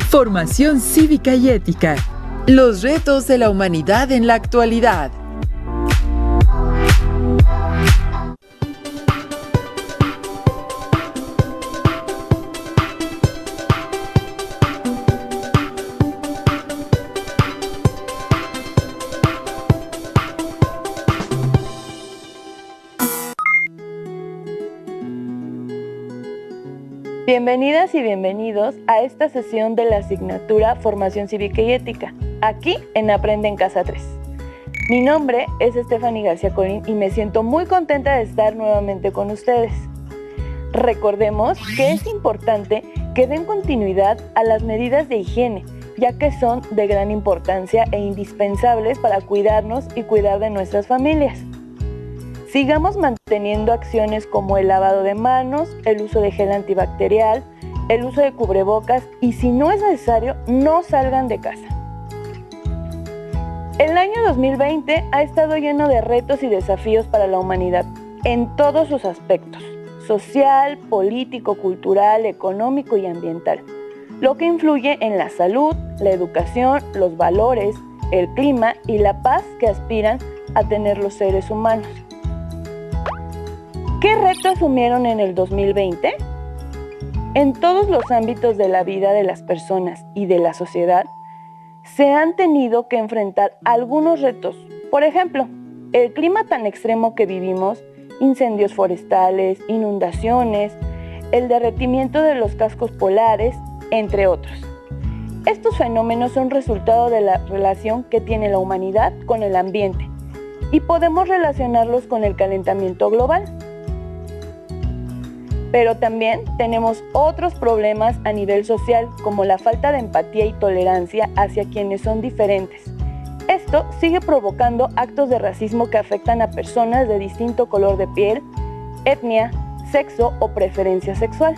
Formación cívica y ética. Los retos de la humanidad en la actualidad. Bienvenidas y bienvenidos a esta sesión de la asignatura Formación Cívica y Ética, aquí en Aprende en Casa 3. Mi nombre es Stephanie García Corín y me siento muy contenta de estar nuevamente con ustedes. Recordemos que es importante que den continuidad a las medidas de higiene, ya que son de gran importancia e indispensables para cuidarnos y cuidar de nuestras familias. Sigamos manteniendo acciones como el lavado de manos, el uso de gel antibacterial, el uso de cubrebocas y si no es necesario, no salgan de casa. El año 2020 ha estado lleno de retos y desafíos para la humanidad en todos sus aspectos, social, político, cultural, económico y ambiental, lo que influye en la salud, la educación, los valores, el clima y la paz que aspiran a tener los seres humanos. ¿Qué reto asumieron en el 2020? En todos los ámbitos de la vida de las personas y de la sociedad, se han tenido que enfrentar algunos retos. Por ejemplo, el clima tan extremo que vivimos, incendios forestales, inundaciones, el derretimiento de los cascos polares, entre otros. Estos fenómenos son resultado de la relación que tiene la humanidad con el ambiente y podemos relacionarlos con el calentamiento global. Pero también tenemos otros problemas a nivel social, como la falta de empatía y tolerancia hacia quienes son diferentes. Esto sigue provocando actos de racismo que afectan a personas de distinto color de piel, etnia, sexo o preferencia sexual.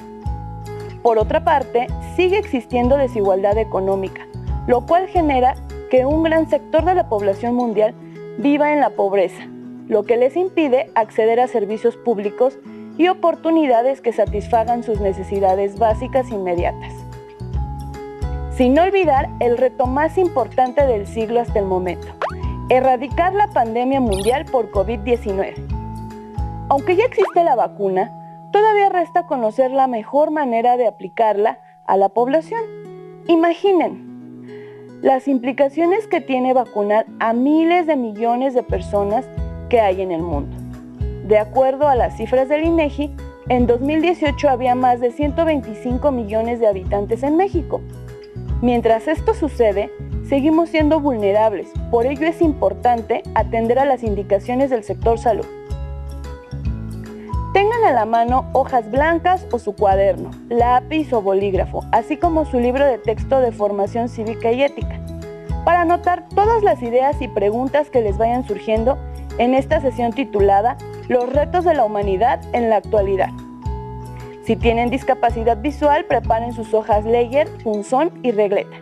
Por otra parte, sigue existiendo desigualdad económica, lo cual genera que un gran sector de la población mundial viva en la pobreza, lo que les impide acceder a servicios públicos y oportunidades que satisfagan sus necesidades básicas inmediatas. Sin olvidar el reto más importante del siglo hasta el momento, erradicar la pandemia mundial por COVID-19. Aunque ya existe la vacuna, todavía resta conocer la mejor manera de aplicarla a la población. Imaginen las implicaciones que tiene vacunar a miles de millones de personas que hay en el mundo. De acuerdo a las cifras del INEGI, en 2018 había más de 125 millones de habitantes en México. Mientras esto sucede, seguimos siendo vulnerables, por ello es importante atender a las indicaciones del sector salud. Tengan a la mano hojas blancas o su cuaderno, lápiz o bolígrafo, así como su libro de texto de formación cívica y ética, para anotar todas las ideas y preguntas que les vayan surgiendo en esta sesión titulada Los retos de la humanidad en la actualidad. Si tienen discapacidad visual, preparen sus hojas Leyer, punzón y regleta.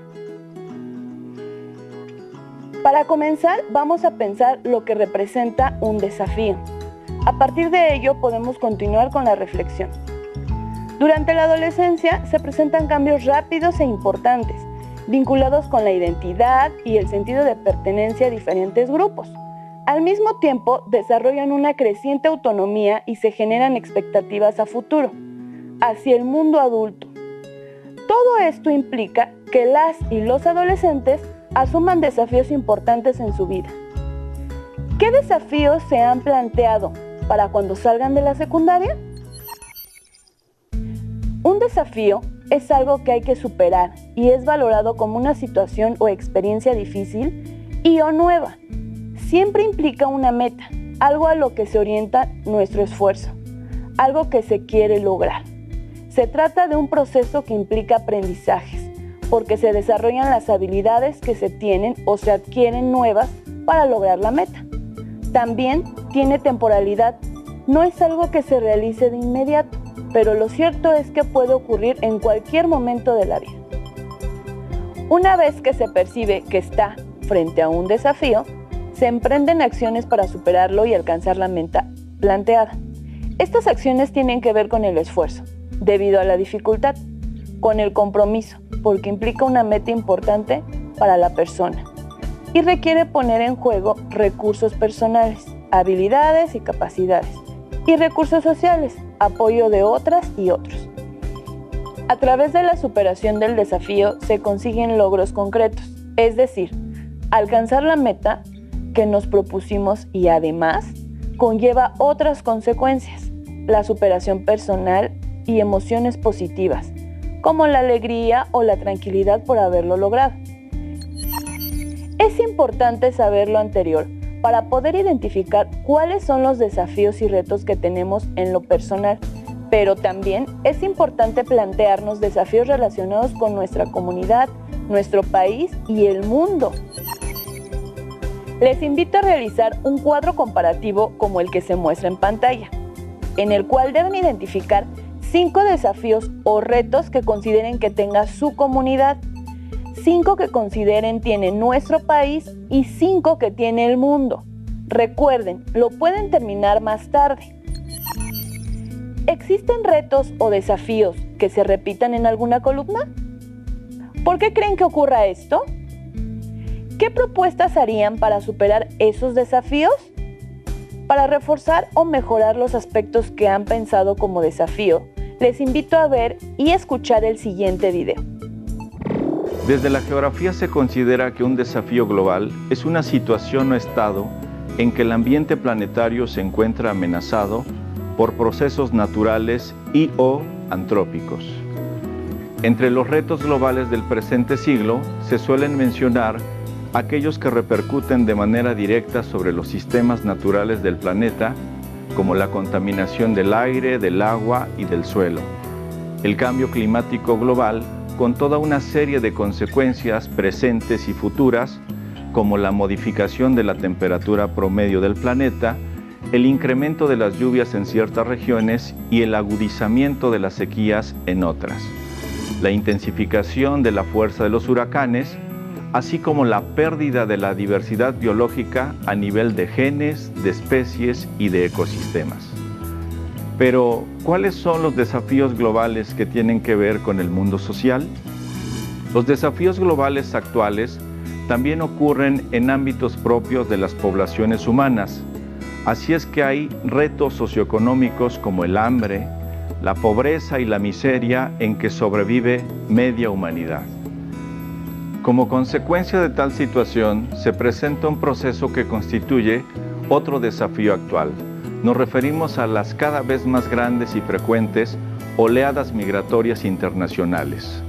Para comenzar, vamos a pensar lo que representa un desafío. A partir de ello, podemos continuar con la reflexión. Durante la adolescencia se presentan cambios rápidos e importantes, vinculados con la identidad y el sentido de pertenencia a diferentes grupos. Al mismo tiempo, desarrollan una creciente autonomía y se generan expectativas a futuro, hacia el mundo adulto. Todo esto implica que las y los adolescentes asuman desafíos importantes en su vida. ¿Qué desafíos se han planteado para cuando salgan de la secundaria? Un desafío es algo que hay que superar y es valorado como una situación o experiencia difícil y o nueva. Siempre implica una meta, algo a lo que se orienta nuestro esfuerzo, algo que se quiere lograr. Se trata de un proceso que implica aprendizajes, porque se desarrollan las habilidades que se tienen o se adquieren nuevas para lograr la meta. También tiene temporalidad, no es algo que se realice de inmediato, pero lo cierto es que puede ocurrir en cualquier momento de la vida. Una vez que se percibe que está frente a un desafío, se emprenden acciones para superarlo y alcanzar la meta planteada. Estas acciones tienen que ver con el esfuerzo, debido a la dificultad, con el compromiso, porque implica una meta importante para la persona y requiere poner en juego recursos personales, habilidades y capacidades, y recursos sociales, apoyo de otras y otros. A través de la superación del desafío se consiguen logros concretos, es decir, alcanzar la meta que nos propusimos y además conlleva otras consecuencias, la superación personal y emociones positivas, como la alegría o la tranquilidad por haberlo logrado. Es importante saber lo anterior para poder identificar cuáles son los desafíos y retos que tenemos en lo personal, pero también es importante plantearnos desafíos relacionados con nuestra comunidad, nuestro país y el mundo. Les invito a realizar un cuadro comparativo como el que se muestra en pantalla, en el cual deben identificar 5 desafíos o retos que consideren que tenga su comunidad, 5 que consideren tiene nuestro país y 5 que tiene el mundo. Recuerden, lo pueden terminar más tarde. ¿Existen retos o desafíos que se repitan en alguna columna? ¿Por qué creen que ocurra esto? ¿Qué propuestas harían para superar esos desafíos? Para reforzar o mejorar los aspectos que han pensado como desafío, les invito a ver y escuchar el siguiente video. Desde la geografía se considera que un desafío global es una situación o estado en que el ambiente planetario se encuentra amenazado por procesos naturales y o antrópicos. Entre los retos globales del presente siglo se suelen mencionar aquellos que repercuten de manera directa sobre los sistemas naturales del planeta, como la contaminación del aire, del agua y del suelo, el cambio climático global con toda una serie de consecuencias presentes y futuras, como la modificación de la temperatura promedio del planeta, el incremento de las lluvias en ciertas regiones y el agudizamiento de las sequías en otras, la intensificación de la fuerza de los huracanes, así como la pérdida de la diversidad biológica a nivel de genes, de especies y de ecosistemas. Pero, ¿cuáles son los desafíos globales que tienen que ver con el mundo social? Los desafíos globales actuales también ocurren en ámbitos propios de las poblaciones humanas. Así es que hay retos socioeconómicos como el hambre, la pobreza y la miseria en que sobrevive media humanidad. Como consecuencia de tal situación, se presenta un proceso que constituye otro desafío actual. Nos referimos a las cada vez más grandes y frecuentes oleadas migratorias internacionales.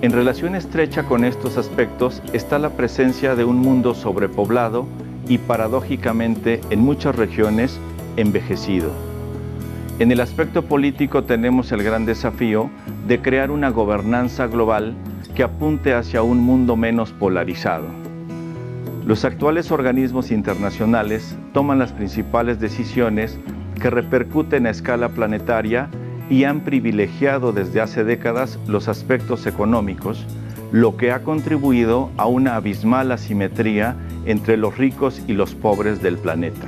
En relación estrecha con estos aspectos está la presencia de un mundo sobrepoblado y paradójicamente en muchas regiones envejecido. En el aspecto político tenemos el gran desafío de crear una gobernanza global que apunte hacia un mundo menos polarizado. Los actuales organismos internacionales toman las principales decisiones que repercuten a escala planetaria y han privilegiado desde hace décadas los aspectos económicos, lo que ha contribuido a una abismal asimetría entre los ricos y los pobres del planeta.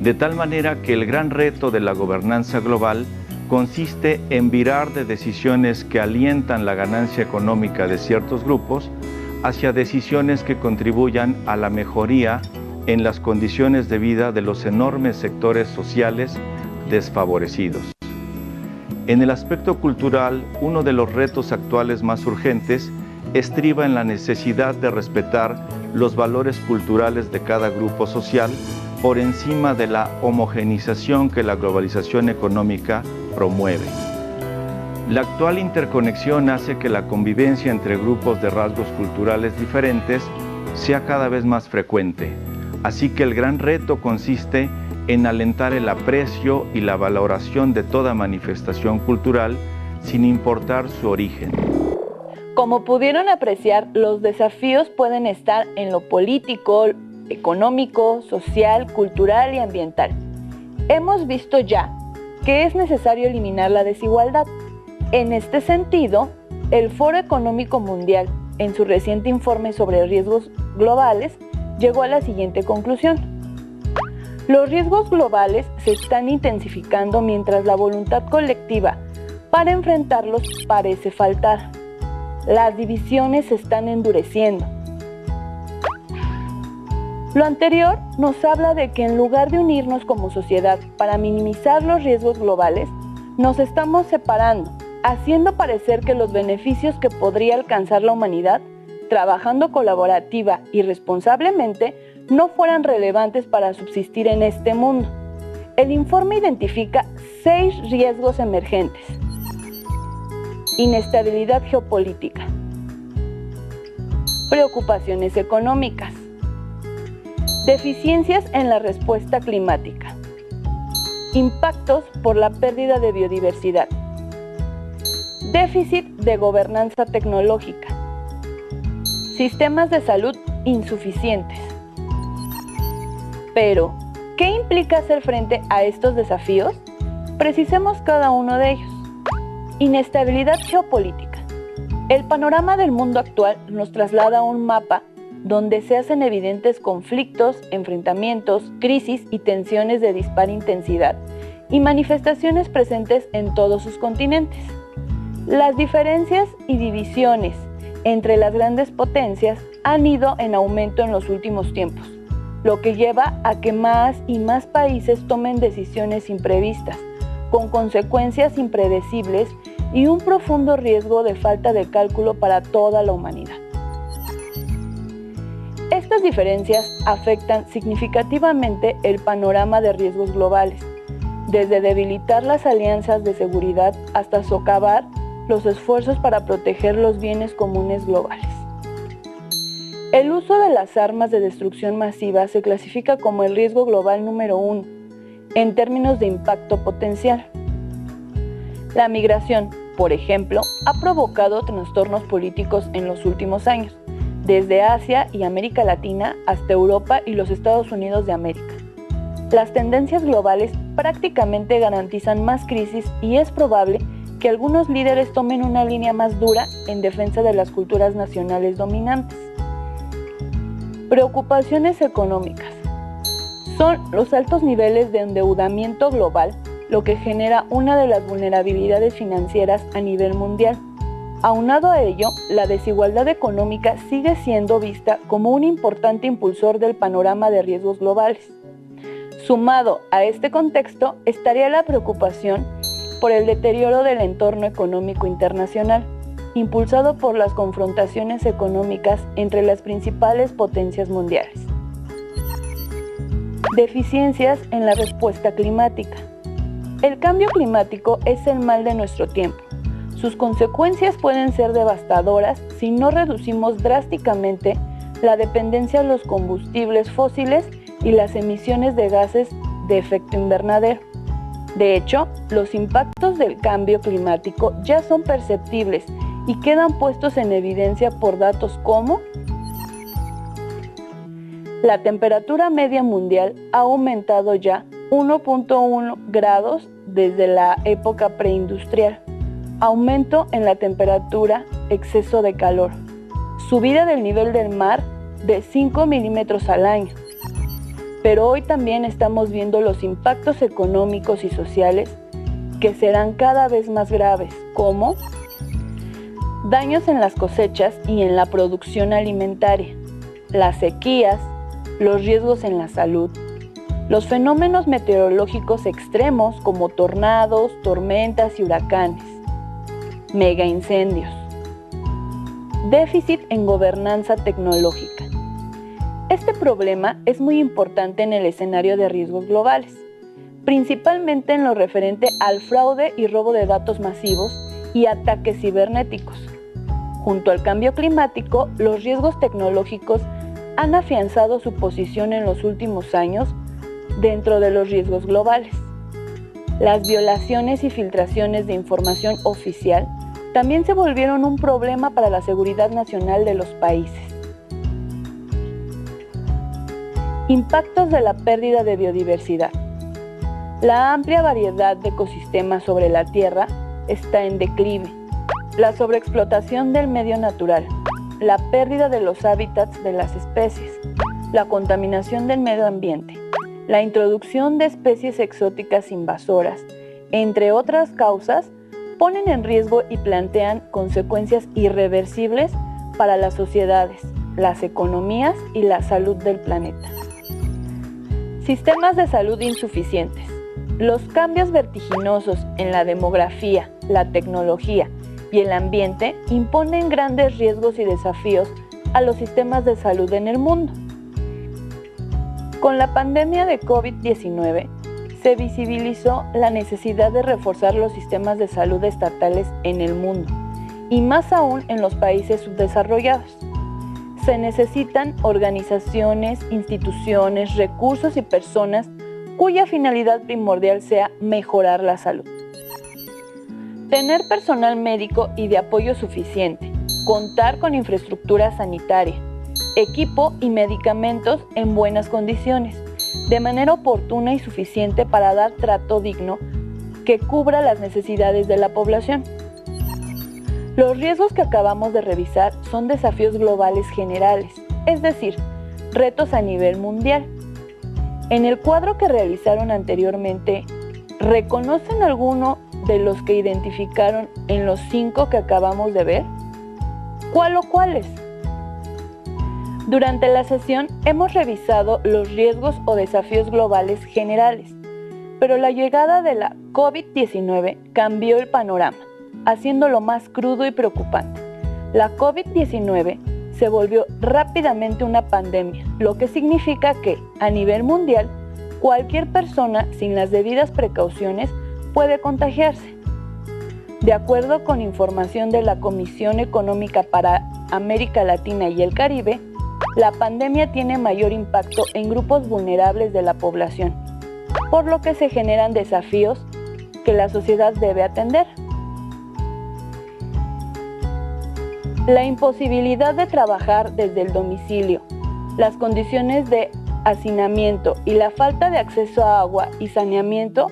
De tal manera que el gran reto de la gobernanza global consiste en virar de decisiones que alientan la ganancia económica de ciertos grupos hacia decisiones que contribuyan a la mejoría en las condiciones de vida de los enormes sectores sociales desfavorecidos. En el aspecto cultural, uno de los retos actuales más urgentes estriba en la necesidad de respetar los valores culturales de cada grupo social por encima de la homogenización que la globalización económica promueve. La actual interconexión hace que la convivencia entre grupos de rasgos culturales diferentes sea cada vez más frecuente, así que el gran reto consiste en alentar el aprecio y la valoración de toda manifestación cultural sin importar su origen. Como pudieron apreciar, los desafíos pueden estar en lo político, económico, social, cultural y ambiental. Hemos visto ya que es necesario eliminar la desigualdad. En este sentido, el Foro Económico Mundial, en su reciente informe sobre riesgos globales, llegó a la siguiente conclusión. Los riesgos globales se están intensificando mientras la voluntad colectiva para enfrentarlos parece faltar. Las divisiones se están endureciendo. Lo anterior nos habla de que en lugar de unirnos como sociedad para minimizar los riesgos globales, nos estamos separando, haciendo parecer que los beneficios que podría alcanzar la humanidad, trabajando colaborativa y responsablemente, no fueran relevantes para subsistir en este mundo. El informe identifica 6 riesgos emergentes. Inestabilidad geopolítica. Preocupaciones económicas. Deficiencias en la respuesta climática. Impactos por la pérdida de biodiversidad. Déficit de gobernanza tecnológica. Sistemas de salud insuficientes. Pero, ¿qué implica hacer frente a estos desafíos? Precisemos cada uno de ellos. Inestabilidad geopolítica. El panorama del mundo actual nos traslada a un mapa donde se hacen evidentes conflictos, enfrentamientos, crisis y tensiones de dispar intensidad y manifestaciones presentes en todos sus continentes. Las diferencias y divisiones entre las grandes potencias han ido en aumento en los últimos tiempos, lo que lleva a que más y más países tomen decisiones imprevistas, con consecuencias impredecibles y un profundo riesgo de falta de cálculo para toda la humanidad. Estas diferencias afectan significativamente el panorama de riesgos globales, desde debilitar las alianzas de seguridad hasta socavar los esfuerzos para proteger los bienes comunes globales. El uso de las armas de destrucción masiva se clasifica como el riesgo global número 1, en términos de impacto potencial. La migración, por ejemplo, ha provocado trastornos políticos en los últimos años, desde Asia y América Latina hasta Europa y los Estados Unidos de América. Las tendencias globales prácticamente garantizan más crisis y es probable que algunos líderes tomen una línea más dura en defensa de las culturas nacionales dominantes. Preocupaciones económicas. Son los altos niveles de endeudamiento global lo que genera una de las vulnerabilidades financieras a nivel mundial. Aunado a ello, la desigualdad económica sigue siendo vista como un importante impulsor del panorama de riesgos globales. Sumado a este contexto, estaría la preocupación por el deterioro del entorno económico internacional, impulsado por las confrontaciones económicas entre las principales potencias mundiales. Deficiencias en la respuesta climática. El cambio climático es el mal de nuestro tiempo. Sus consecuencias pueden ser devastadoras si no reducimos drásticamente la dependencia a los combustibles fósiles y las emisiones de gases de efecto invernadero. De hecho, los impactos del cambio climático ya son perceptibles y quedan puestos en evidencia por datos como la temperatura media mundial ha aumentado ya 1.1 grados desde la época preindustrial, aumento en la temperatura, exceso de calor, subida del nivel del mar de 5 milímetros al año. Pero hoy también estamos viendo los impactos económicos y sociales que serán cada vez más graves, como daños en las cosechas y en la producción alimentaria, las sequías, los riesgos en la salud, los fenómenos meteorológicos extremos como tornados, tormentas y huracanes, megaincendios, déficit en gobernanza tecnológica. Este problema es muy importante en el escenario de riesgos globales, principalmente en lo referente al fraude y robo de datos masivos y ataques cibernéticos. Junto al cambio climático, los riesgos tecnológicos han afianzado su posición en los últimos años dentro de los riesgos globales. Las violaciones y filtraciones de información oficial también se volvieron un problema para la seguridad nacional de los países. Impactos de la pérdida de biodiversidad. La amplia variedad de ecosistemas sobre la Tierra está en declive. La sobreexplotación del medio natural, la pérdida de los hábitats de las especies, la contaminación del medio ambiente, la introducción de especies exóticas invasoras, entre otras causas, ponen en riesgo y plantean consecuencias irreversibles para las sociedades, las economías y la salud del planeta. Sistemas de salud insuficientes. Los cambios vertiginosos en la demografía, la tecnología y el ambiente imponen grandes riesgos y desafíos a los sistemas de salud en el mundo. Con la pandemia de COVID-19, se visibilizó la necesidad de reforzar los sistemas de salud estatales en el mundo, y más aún en los países subdesarrollados. Se necesitan organizaciones, instituciones, recursos y personas cuya finalidad primordial sea mejorar la salud. Tener personal médico y de apoyo suficiente, contar con infraestructura sanitaria, equipo y medicamentos en buenas condiciones, de manera oportuna y suficiente para dar trato digno que cubra las necesidades de la población. Los riesgos que acabamos de revisar son desafíos globales generales, es decir, retos a nivel mundial. En el cuadro que realizaron anteriormente, ¿reconocen alguno de los que identificaron en los 5 que acabamos de ver? ¿Cuál o cuáles? Durante la sesión hemos revisado los riesgos o desafíos globales generales, pero la llegada de la COVID-19 cambió el panorama, haciéndolo más crudo y preocupante. La COVID-19 se volvió rápidamente una pandemia, lo que significa que, a nivel mundial, cualquier persona sin las debidas precauciones puede contagiarse. De acuerdo con información de la Comisión Económica para América Latina y el Caribe, la pandemia tiene mayor impacto en grupos vulnerables de la población, por lo que se generan desafíos que la sociedad debe atender. La imposibilidad de trabajar desde el domicilio, las condiciones de hacinamiento y la falta de acceso a agua y saneamiento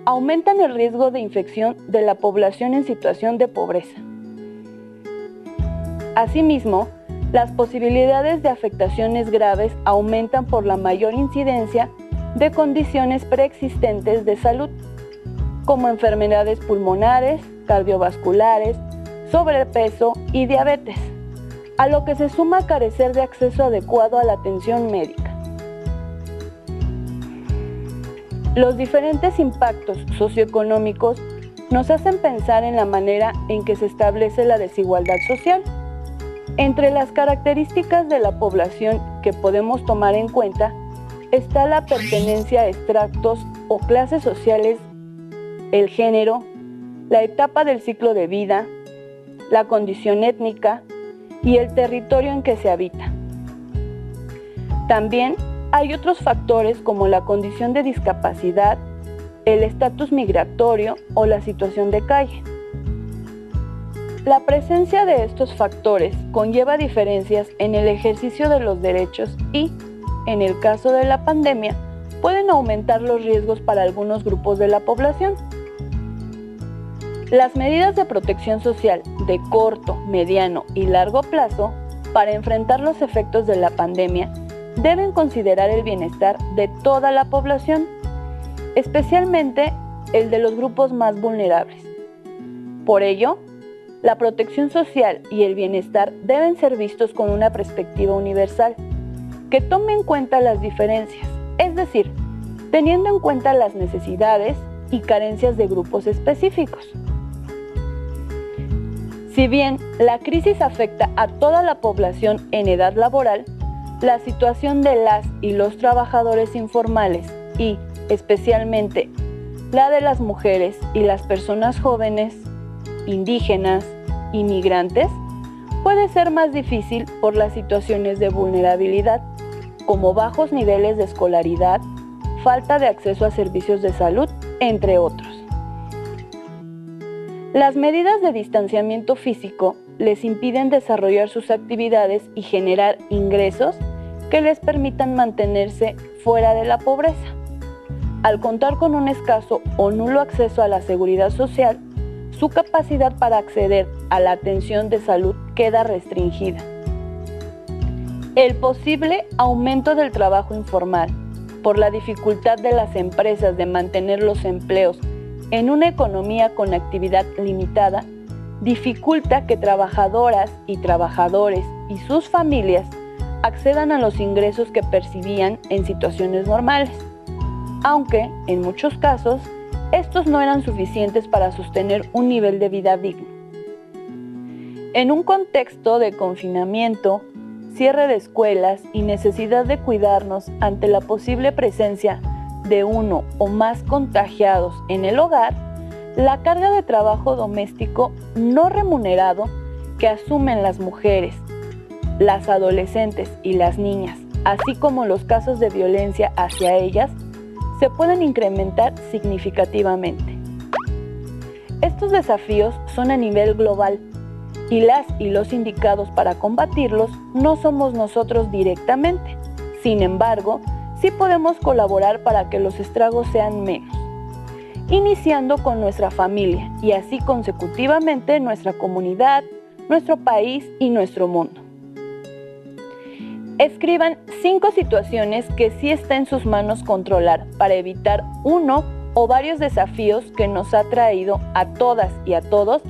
aumentan el riesgo de infección de la población en situación de pobreza. Asimismo, las posibilidades de afectaciones graves aumentan por la mayor incidencia de condiciones preexistentes de salud, como enfermedades pulmonares, cardiovasculares, sobrepeso y diabetes, a lo que se suma carecer de acceso adecuado a la atención médica. Los diferentes impactos socioeconómicos nos hacen pensar en la manera en que se establece la desigualdad social. Entre las características de la población que podemos tomar en cuenta está la pertenencia a estratos o clases sociales, el género, la etapa del ciclo de vida, la condición étnica y el territorio en que se habita. También hay otros factores como la condición de discapacidad, el estatus migratorio o la situación de calle. La presencia de estos factores conlleva diferencias en el ejercicio de los derechos y, en el caso de la pandemia, pueden aumentar los riesgos para algunos grupos de la población. Las medidas de protección social de corto, mediano y largo plazo para enfrentar los efectos de la pandemia deben considerar el bienestar de toda la población, especialmente el de los grupos más vulnerables. Por ello, la protección social y el bienestar deben ser vistos con una perspectiva universal, que tome en cuenta las diferencias, es decir, teniendo en cuenta las necesidades y carencias de grupos específicos. Si bien la crisis afecta a toda la población en edad laboral, la situación de las y los trabajadores informales y, especialmente, la de las mujeres y las personas jóvenes, indígenas, inmigrantes, puede ser más difícil por las situaciones de vulnerabilidad, como bajos niveles de escolaridad, falta de acceso a servicios de salud, entre otros. Las medidas de distanciamiento físico les impiden desarrollar sus actividades y generar ingresos que les permitan mantenerse fuera de la pobreza. Al contar con un escaso o nulo acceso a la seguridad social, su capacidad para acceder a la atención de salud queda restringida. El posible aumento del trabajo informal, por la dificultad de las empresas de mantener los empleos en una economía con actividad limitada, dificulta que trabajadoras y trabajadores y sus familias accedan a los ingresos que percibían en situaciones normales, aunque en muchos casos estos no eran suficientes para sostener un nivel de vida digno. En un contexto de confinamiento, cierre de escuelas y necesidad de cuidarnos ante la posible presencia de uno o más contagiados en el hogar, la carga de trabajo doméstico no remunerado que asumen las mujeres, las adolescentes y las niñas, así como los casos de violencia hacia ellas, se pueden incrementar significativamente. Estos desafíos son a nivel global y las y los indicados para combatirlos no somos nosotros directamente. Sin embargo, sí podemos colaborar para que los estragos sean menos, iniciando con nuestra familia y así consecutivamente nuestra comunidad, nuestro país y nuestro mundo. Escriban 5 situaciones que sí está en sus manos controlar para evitar uno o varios desafíos que nos ha traído a todas y a todos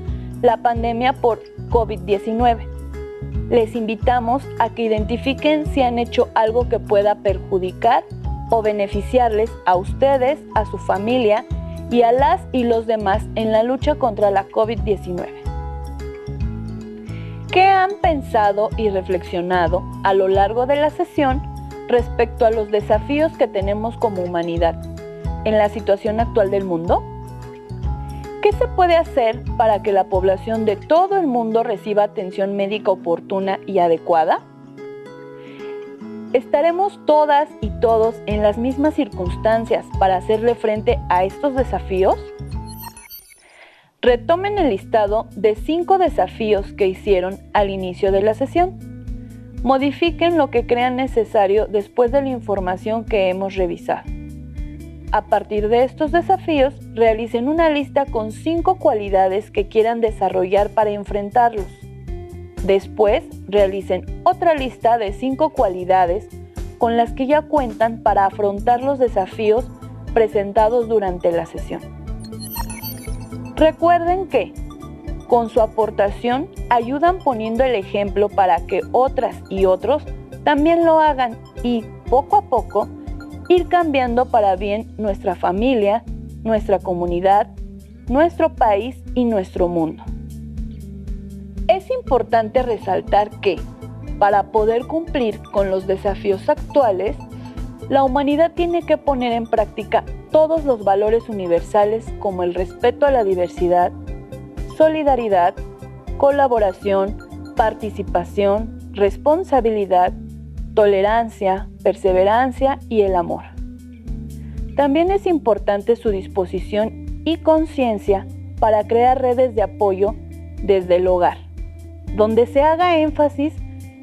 la pandemia por COVID-19. Les invitamos a que identifiquen si han hecho algo que pueda perjudicar o beneficiarles a ustedes, a su familia y a las y los demás en la lucha contra la COVID-19. ¿Qué han pensado y reflexionado a lo largo de la sesión respecto a los desafíos que tenemos como humanidad en la situación actual del mundo? ¿Qué se puede hacer para que la población de todo el mundo reciba atención médica oportuna y adecuada? ¿Estaremos todas y todos en las mismas circunstancias para hacerle frente a estos desafíos? Retomen el listado de 5 desafíos que hicieron al inicio de la sesión. Modifiquen lo que crean necesario después de la información que hemos revisado. A partir de estos desafíos, realicen una lista con 5 cualidades que quieran desarrollar para enfrentarlos. Después, realicen otra lista de 5 cualidades con las que ya cuentan para afrontar los desafíos presentados durante la sesión. Recuerden que, con su aportación, ayudan poniendo el ejemplo para que otras y otros también lo hagan y, poco a poco, ir cambiando para bien nuestra familia, nuestra comunidad, nuestro país y nuestro mundo. Es importante resaltar que, para poder cumplir con los desafíos actuales, la humanidad tiene que poner en práctica todos los valores universales como el respeto a la diversidad, solidaridad, colaboración, participación, responsabilidad, tolerancia, perseverancia y el amor. También es importante su disposición y conciencia para crear redes de apoyo desde el hogar, donde se haga énfasis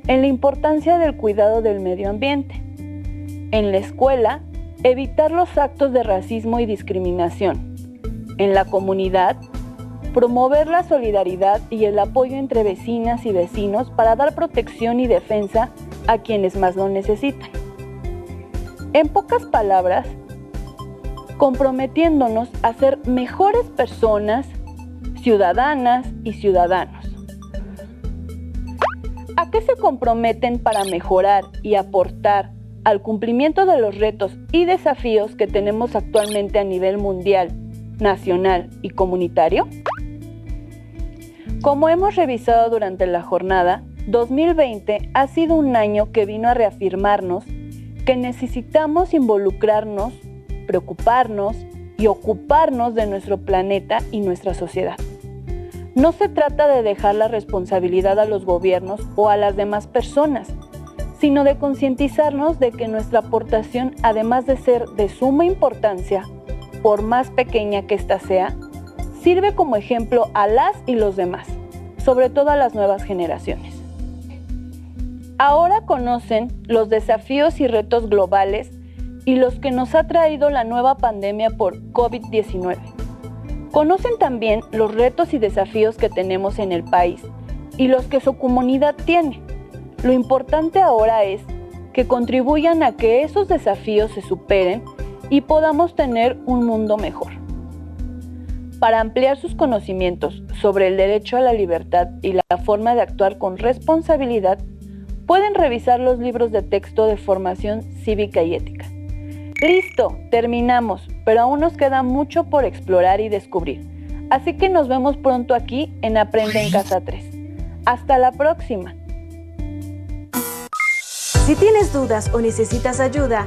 en la importancia del cuidado del medio ambiente. En la escuela, evitar los actos de racismo y discriminación. En la comunidad, promover la solidaridad y el apoyo entre vecinas y vecinos para dar protección y defensa a quienes más lo necesitan. En pocas palabras, comprometiéndonos a ser mejores personas, ciudadanas y ciudadanos. ¿A qué se comprometen para mejorar y aportar al cumplimiento de los retos y desafíos que tenemos actualmente a nivel mundial, nacional y comunitario? Como hemos revisado durante la jornada, 2020 ha sido un año que vino a reafirmarnos que necesitamos involucrarnos, preocuparnos y ocuparnos de nuestro planeta y nuestra sociedad. No se trata de dejar la responsabilidad a los gobiernos o a las demás personas, sino de concientizarnos de que nuestra aportación, además de ser de suma importancia, por más pequeña que ésta sea, sirve como ejemplo a las y los demás, sobre todo a las nuevas generaciones. Ahora conocen los desafíos y retos globales y los que nos ha traído la nueva pandemia por COVID-19. Conocen también los retos y desafíos que tenemos en el país y los que su comunidad tiene. Lo importante ahora es que contribuyan a que esos desafíos se superen y podamos tener un mundo mejor. Para ampliar sus conocimientos sobre el derecho a la libertad y la forma de actuar con responsabilidad, pueden revisar los libros de texto de formación cívica y ética. ¡Listo! Terminamos, pero aún nos queda mucho por explorar y descubrir. Así que nos vemos pronto aquí en Aprende en Casa 3. ¡Hasta la próxima! Si tienes dudas o necesitas ayuda,